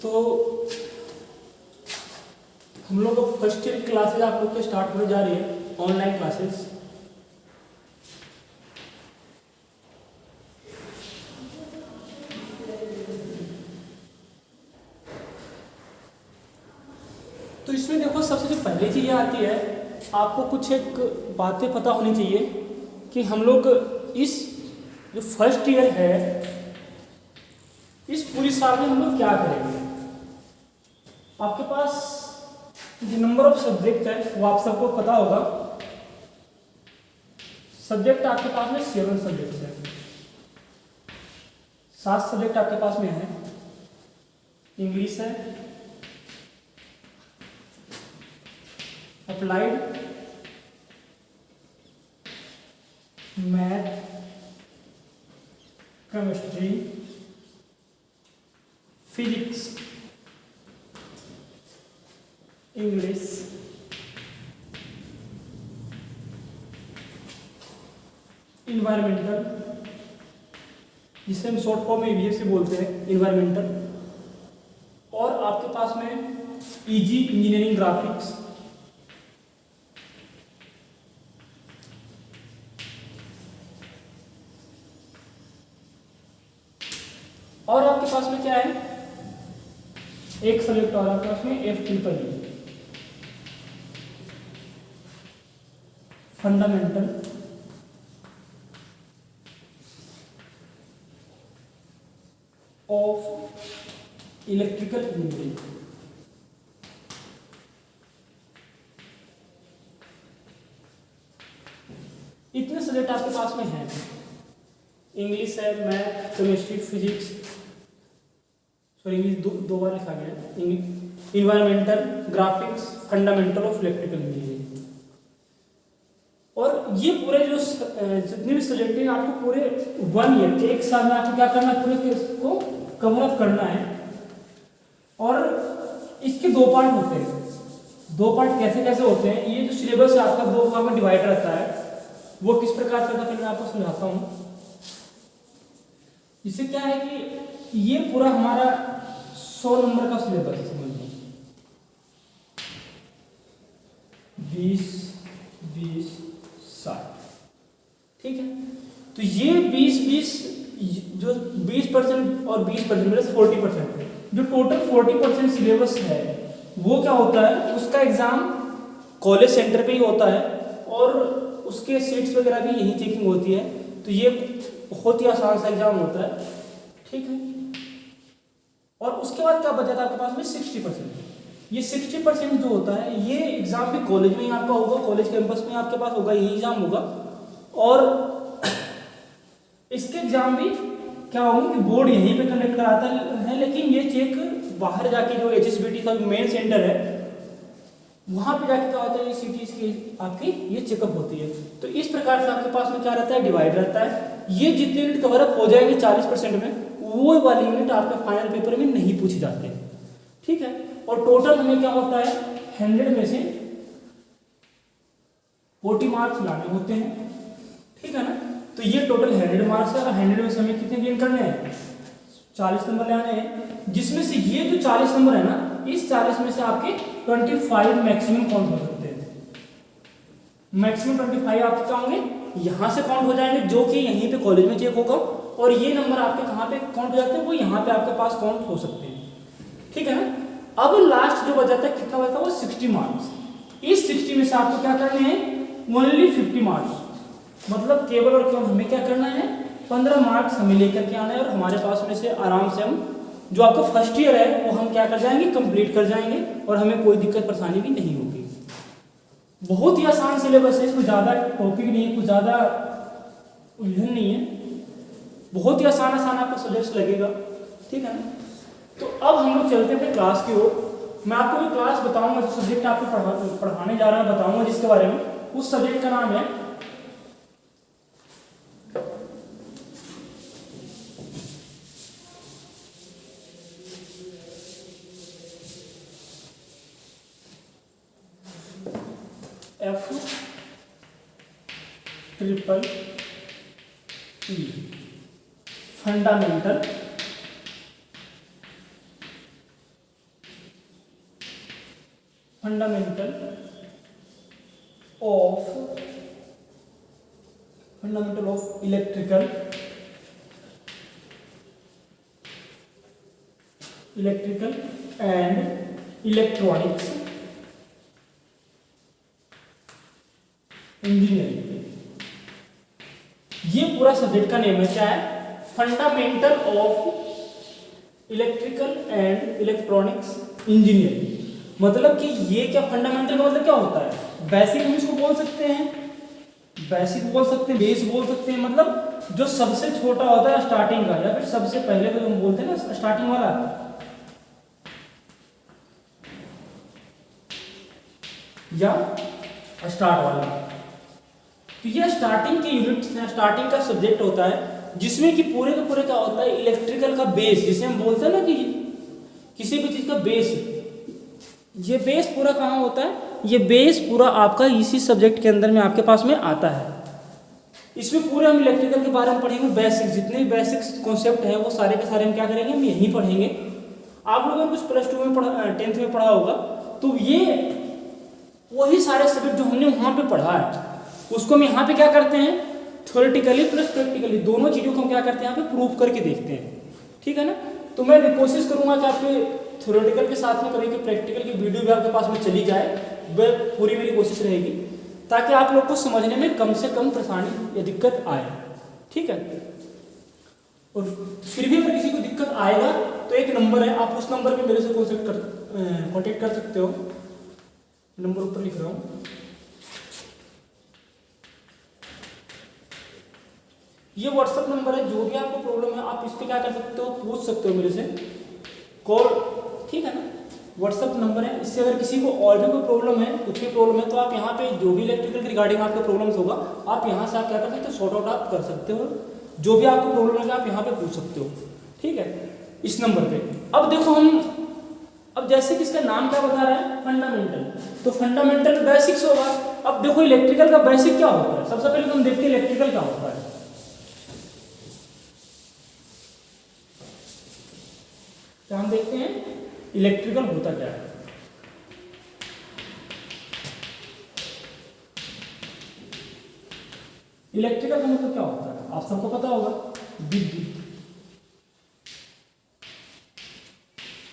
तो हम लोग फर्स्ट ईयर की क्लासेज आप लोग के स्टार्ट होने जा रही है, ऑनलाइन क्लासेस। तो इसमें देखो, सबसे जो पहली चीज़ आती है, आपको कुछ एक बातें पता होनी चाहिए कि हम लोग इस जो फर्स्ट ईयर है, इस पूरी साल में हम लोग क्या करेंगे। आपके पास जो नंबर ऑफ सब्जेक्ट है वो आप सबको पता होगा। सब्जेक्ट आपके पास में 7 सब्जेक्ट है, 7 सब्जेक्ट आपके पास में है। इंग्लिश है, applied, math, chemistry, physics, English, environmental, जिसे हम शॉर्ट फॉर्म में ईवीएस बोलते हैं, इन्वायरमेंटल, और आपके पास में ईजी इंजीनियरिंग ग्राफिक्स, और आपके पास में क्या है, एक सब्जेक्ट और आपके पास में FEE, fundamental of electrical engineering. इतने सब्जेक्ट आपके पास में हैं। इंग्लिश है, math, chemistry, physics, sorry English दो बार लिखा गया है, environmental, graphics, fundamental of electrical engineering. और ये पूरे जो जितने भी सब्जेक्ट हैं, आपको पूरे 1 ईयर, एक साल में आपको क्या करना है, पूरे को कवर अप करना है। और इसके 2 पार्ट होते हैं। 2 पार्ट कैसे कैसे होते हैं, ये जो सिलेबस है आपका 2 भाग में डिवाइड रहता है। वो किस प्रकार से होता है, मैं आपको समझाता हूँ। इससे क्या है कि ये पूरा हमारा 100 नंबर का सिलेबस है, समझ लो 20, 20, 60, ठीक है। तो ये 20 जो 20% और 20% मतलब 40%, जो टोटल 40% सिलेबस है, वो क्या होता है, उसका एग्जाम कॉलेज सेंटर पे ही होता है और उसके सीट्स वगैरह भी यही चेकिंग होती है। तो ये बहुत ही आसान सा एग्जाम होता है, ठीक है। और उसके बाद क्या बचा था आपके पास में 60%। ये 60% जो होता है, ये एग्जाम भी कॉलेज में ही आपका होगा, कॉलेज कैंपस में आपके पास होगा, यही एग्जाम होगा। और इसके एग्जाम भी क्या होंगे कि बोर्ड यहीं पे कंडक्ट कराता है, लेकिन ये चेक बाहर जाके जो HSBT का मेन सेंटर है, वहां पे जाके क्या होता है, ये सिटीज की आपकी ये चेकअप होती है। तो इस प्रकार से आपके पास में क्या रहता है, डिवाइड रहता है। ये जितने यूनिट कवर अप हो जाएंगे 40% में, वो वाले यूनिट आपके फाइनल पेपर में नहीं पूछे जाते, ठीक है। और टोटल हमें क्या होता है, 100 में से 40 मार्क्स लाने होते हैं, ठीक है ना। तो ये टोटल 100 मार्क्स है, और 100 में से हमें कितने गेन करने हैं, 40 नंबर लाने हैं। जिसमें से ये जो 40 नंबर है ना, इस 40 में से आपके 25 मैक्सिमम काउंट हो सकते हैं। मैक्सिमम 25 आपके क्या होंगे, यहाँ से काउंट हो जाएंगे, जो कि यहीं पे कॉलेज में चेक होगा। और ये नंबर आपके कहाँ पे काउंट हो जाते हैं, वो यहाँ पे आपके पास काउंट हो सकते हैं, ठीक है ना। अब लास्ट जो बचा था, कितना बचा था, वो 60 मार्क्स। इस 60 में से आपको क्या करने हैं, ओनली 50 मार्क्स, मतलब केवल और केवल हमें क्या करना है, 15 मार्क्स हमें लेकर के आना है। और हमारे पास में से आराम से हम जो आपका फर्स्ट ईयर है वो हम क्या कर जाएंगे, कंप्लीट कर जाएंगे, और हमें कोई दिक्कत परेशानी भी नहीं होगी। बहुत ही आसान सिलेबस है, इसमें ज़्यादा टॉपिक नहीं है, कुछ ज़्यादा उलझन नहीं है, बहुत ही आसान आपको सब्जेक्ट लगेगा, ठीक है ना। तो अब हम लोग चलते हैं अपने क्लास की ओर। मैं आपको भी क्लास बताऊंगा, जो सब्जेक्ट आपको पढ़ाने जा रहा हूँ, बताऊंगा जिसके बारे में, उस सब्जेक्ट का नाम है FEE, fundamental fundamental of electrical and electronics engineering. ये पूरा सब्जेक्ट का नेम है, क्या है? Fundamental of electrical and electronics engineering. मतलब कि ये क्या, फंडामेंटल का मतलब क्या होता है? बेसिक हम इसको बोल सकते हैं, बेसिक बोल सकते हैं, बेस बोल सकते हैं। मतलब जो सबसे छोटा होता है स्टार्टिंग का, या फिर सबसे पहले तो हम बोलते हैं ना स्टार्टिंग वाला, या स्टार्ट वाला। तो ये स्टार्टिंग के यूनिट, स्टार्टिंग का सब्जेक्ट होता है, जिसमें कि पूरे के पूरे क्या होता है, इलेक्ट्रिकल का बेस, जिसे हम बोलते हैं ना कि किसी भी चीज का बेस। ये बेस पूरा कहाँ होता है? ये बेस पूरा आपका इसी सब्जेक्ट के अंदर में आपके पास में आता है। इसमें पूरे हम इलेक्ट्रिकल के बारे में पढ़ेंगे, बेसिक जितने भी बेसिक कॉन्सेप्ट है वो सारे के सारे हम क्या करेंगे, हम यहीं पढ़ेंगे। आप लोगों ने कुछ प्लस 2 में पढ़ा, 10th में पढ़ा होगा, तो ये वही सारे सब्जेक्ट जो हमने वहाँ पे पढ़ा है उसको हम यहाँ पे क्या करते हैं, थ्योरेटिकली प्लस प्रैक्टिकली दोनों चीज़ों को हम क्या करते हैं, यहाँ पे प्रूव करके देखते हैं। ठीक है ना? तो मैं कोशिश करूँगा कि आपके थ्योरेटिकल के साथ में कभी कि प्रैक्टिकल की वीडियो भी आपके पास में चली जाए, वह पूरी मेरी कोशिश रहेगी, ताकि आप लोग को समझने में कम से कम परेशानी या दिक्कत आए। ठीक है? और फिर भी अगर किसी को दिक्कत आएगा तो एक नंबर है, आप उस नंबर पे मेरे से कॉन्टेक्ट कर सकते हो। नंबर ऊपर लिख रहा हूँ, ये व्हाट्सएप नंबर है। जो भी आपको प्रॉब्लम है आप इस पर क्या कर सकते हो, पूछ सकते हो मेरे से कॉल। ठीक है ना? व्हाट्सएप नंबर है, इससे अगर किसी को और भी कोई प्रॉब्लम है, कुछ भी प्रॉब्लम है, तो आप यहाँ पे जो भी इलेक्ट्रिकल के रिगार्डिंग आपका प्रॉब्लम्स होगा, आप यहाँ से आप क्या कर सकते हो, सॉर्ट आउट आप कर सकते हो। जो भी आपको प्रॉब्लम है आप यहाँ पे पूछ सकते हो। ठीक है? इस नंबर पे। अब देखो अब जैसे कि इसका नाम क्या बता रहा है, फंडामेंटल, तो फंडामेंटल बेसिक्स होगा। अब देखो इलेक्ट्रिकल का बेसिक क्या होता है, सबसे पहले हम देखते हैं इलेक्ट्रिकल क्या होता है। तो हम देखते हैं इलेक्ट्रिकल होता क्या है। इलेक्ट्रिकल का मतलब क्या होता है आप सबको पता होगा,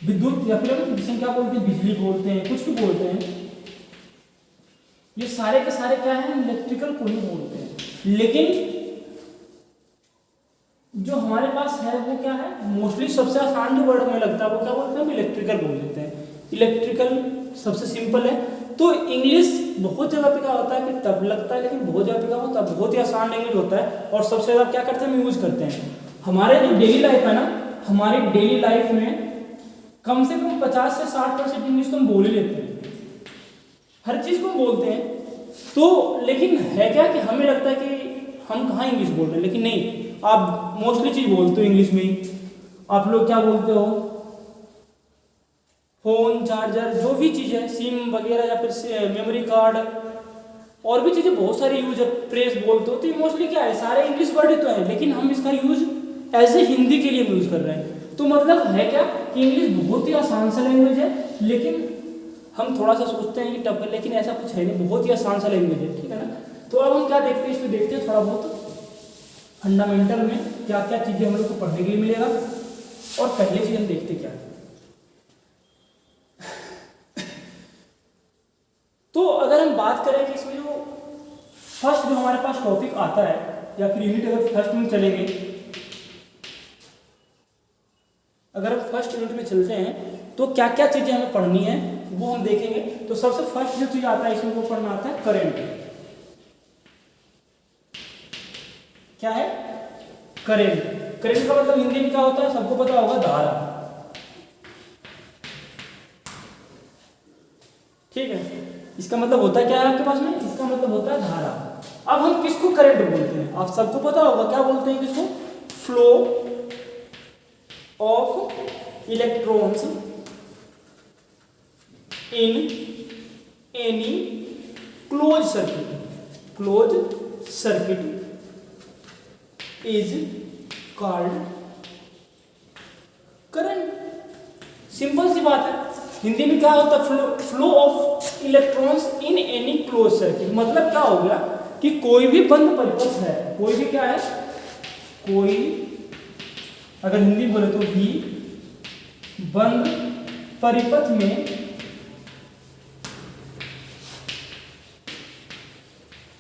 विद्युत या फिर जिसे क्या बोलते हैं, बिजली बोलते हैं, कुछ भी बोलते हैं, ये सारे के सारे क्या है, इलेक्ट्रिकल को ही बोलते हैं। लेकिन जो हमारे पास है वो क्या है, मोस्टली सबसे आसान जो वर्ड हमें लगता है वो क्या बोलते हैं, हम इलेक्ट्रिकल बोल देते हैं। इलेक्ट्रिकल सबसे सिंपल है। तो इंग्लिश बहुत जगह पे क्या होता है कि तब लगता है, लेकिन बहुत जगह पे क्या होता है, बहुत ही आसान लैंग्वेज होता है, और सबसे ज़्यादा क्या करते हैं, हम यूज करते हैं। हमारे जो डेली लाइफ है ना, हमारी डेली लाइफ में कम से कम 50 से 60% इंग्लिश तो हम बोल ही लेते हैं, हर चीज़ को हम बोलते हैं। तो लेकिन है क्या कि हमें लगता है कि हम कहाँ इंग्लिश बोल रहे हैं, लेकिन नहीं, आप मोस्टली चीज बोलते हो इंग्लिश में ही। आप लोग क्या बोलते हो, फोन, चार्जर, जो भी चीज है, सिम वगैरह, या फिर मेमोरी कार्ड, और भी चीजें बहुत सारी यूज है, प्रेस बोलते हो। तो ये मोस्टली क्या है, सारे इंग्लिश वर्ड ही तो है, लेकिन हम इसका यूज एज ए हिंदी के लिए यूज कर रहे हैं। तो मतलब है क्या कि इंग्लिश बहुत ही आसान सा लैंग्वेज है, लेकिन हम थोड़ा सा सोचते हैं कि टफ है, लेकिन ऐसा कुछ है नहीं, बहुत ही आसान सा लैंग्वेज है। ठीक है ना? तो अब हम क्या देखते हैं, इसमें देखते हैं थोड़ा बहुत फंडामेंटल में क्या क्या चीजें हम लोग को पढ़ने के लिए मिलेगा। और पहले चीज हम देखते क्या है, तो अगर हम बात करें कि इसमें जो फर्स्ट जो हमारे पास टॉपिक आता है, या फिर यूनिट अगर फर्स्ट में चलेंगे, अगर हम फर्स्ट यूनिट में चलते हैं तो क्या क्या चीजें हमें पढ़नी है वो हम देखेंगे। तो सबसे फर्स्ट जो चीज आता है इसमें वो पढ़ना आता है करंट। क्या है, करंट। करंट का मतलब हिंदी में क्या होता है, सबको पता होगा, धारा। ठीक है? इसका मतलब होता है क्या है आपके पास में, इसका मतलब होता है धारा। अब हम किसको करंट बोलते हैं, आप सबको पता होगा, क्या बोलते हैं किसको, flow of electrons in any close circuit. Close circuit is called current. Simple सी बात है। हिंदी में क्या होता है, flow of electrons in any close circuit. मतलब क्या हो गया कि कोई भी बंद परिपथ है, कोई भी क्या है, कोई अगर हिंदी बोले तो भी बंद परिपथ में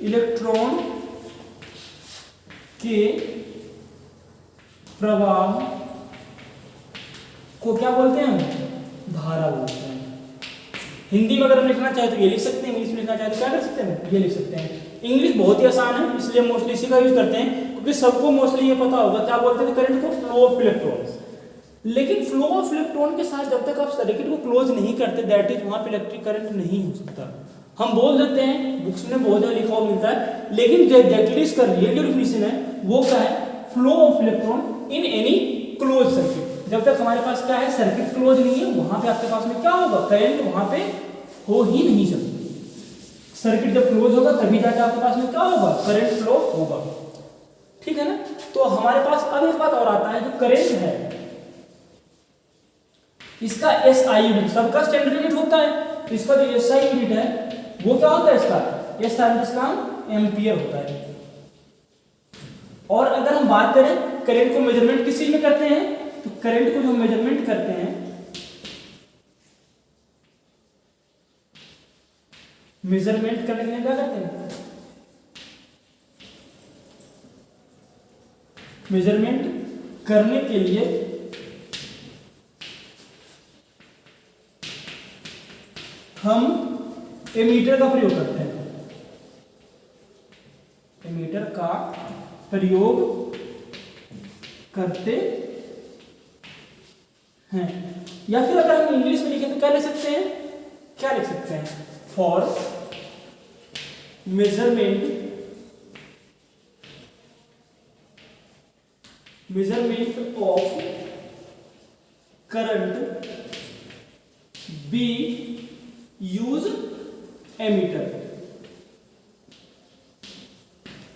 इलेक्ट्रॉन के प्रवाह को क्या बोलते हैं हम, धारा बोलते हैं। हिंदी में अगर हम लिखना चाहे तो ये लिख सकते हैं, इंग्लिश में लिखना चाहे तो क्या कर सकते हैं, ये लिख सकते हैं। इंग्लिश बहुत ही आसान है, इसलिए मोस्टली इसी का यूज करते हैं, क्योंकि सबको मोस्टली ये पता होगा क्या बोलते थे करंट को, फ्लो ऑफ इलेक्ट्रॉन्स। लेकिन फ्लो ऑफ इलेक्ट्रॉन के साथ जब तक आप सर्किट को क्लोज नहीं करते, दैट इज वहां पे इलेक्ट्रिक करंट नहीं हो सकता। हम बोल देते हैं, बुक्स में बहुत ज्यादा लिखा हुआ मिलता है, लेकिन जो एग्जैक्टली इसका रियल जो डिफिनेशन है वो क्या है, flow of electron in any close circuit. जब तक हमारे पास क्या है, सर्किट क्लोज नहीं है, वहां पे आपके पास में क्या होगा, करंट वहां पे हो ही नहीं सकती। सर्किट जब क्लोज होगा तभी जाके आपके पास में क्या होगा, करंट फ्लो होगा। ठीक है ना। तो हमारे पास अब एक बात और आता है, जो करंट है इसका एसआई यूनिट, सबका स्टैंडर्ड यूनिट होता है, इसका जो एसआई यूनिट है वो क्या होता है, इसका एसआई यूनिट इसका एम्पियर होता है। और अगर हम बात करें करंट को मेजरमेंट किस चीज में करते हैं, तो करंट को जो मेजरमेंट करते हैं, मेजरमेंट करने के लिए क्या करते हैं, मेजरमेंट करने के लिए हम एमीटर का प्रयोग करते हैं, एमीटर का प्रयोग करते हैं। या फिर अगर हम इंग्लिश में लिखें तो क्या लिख सकते हैं, क्या लिख सकते हैं, for measurement of current be use ammeter.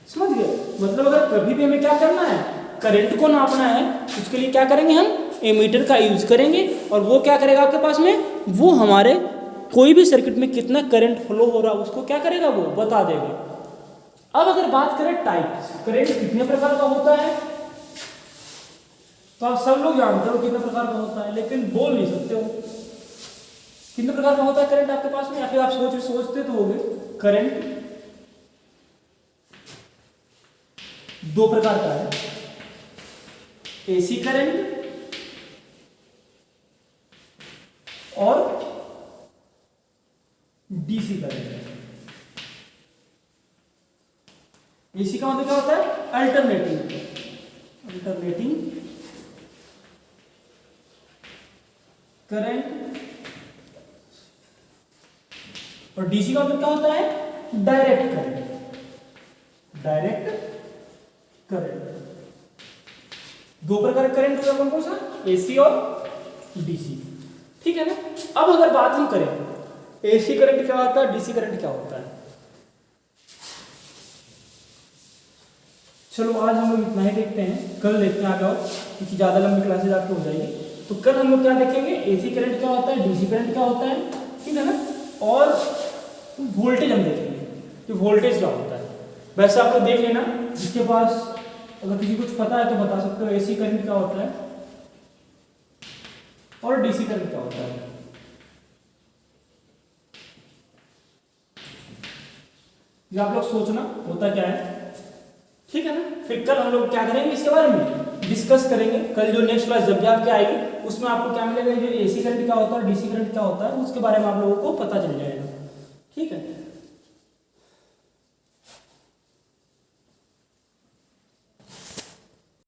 समझ गए। मतलब अगर कभी भी हमें क्या करना है, करंट को नापना है, उसके लिए क्या करेंगे, हम एमीटर का यूज करेंगे, और वो क्या करेगा आपके पास में, वो हमारे कोई भी सर्किट में कितना करंट फ्लो हो रहा है उसको क्या करेगा, वो बता देगा। अब अगर बात करें टाइप, करंट कितने प्रकार का होता है, तो आप सब लोग जानते हो कितने प्रकार का होता है, लेकिन बोल नहीं सकते हो कितने प्रकार का होता है करंट आपके पास में, या फिर आप सोचते तो होंगे। करंट दो प्रकार का है, एसी करंट और डीसी करंट। एसी का मतलब क्या होता है, अल्टरनेटिंग करंट, और डीसी का मतलब क्या होता है, डायरेक्ट करंट। दो प्रकार का करंट होगा, कौन सा, एसी और डीसी। ठीक है ना। अब अगर बात हम करें एसी करंट क्या होता है, डीसी करंट क्या होता है, चलो आज हम लोग इतना ही देखते हैं, कल देखते हैं आगे और, क्योंकि ज्यादा लंबी क्लासेज आपकी हो जाएगी। तो कल हम लोग क्या देखेंगे, एसी करंट क्या होता है, डीसी करंट क्या होता है, ठीक है ना, और वोल्टेज हम देखेंगे कि वोल्टेज क्या होता है। वैसे आप लोग देख लेना, जिसके पास अगर किसी कुछ पता है तो बता सकते हो, एसी करंट क्या होता है और डीसी करंट क्या होता है। ये आप लोग सोचना होता क्या है, ठीक है ना। फिर कल हम लोग क्या करेंगे, इसके बारे में डिस्कस करेंगे। कल जो नेक्स्ट क्लास जब भी आपकी आएगी उसमें आपको क्या मिलेगा, जो एसी करंट क्या होता है, डीसी करंट क्या होता है, उसके बारे में आप लोगों को पता चल जाएगा। ठीक है।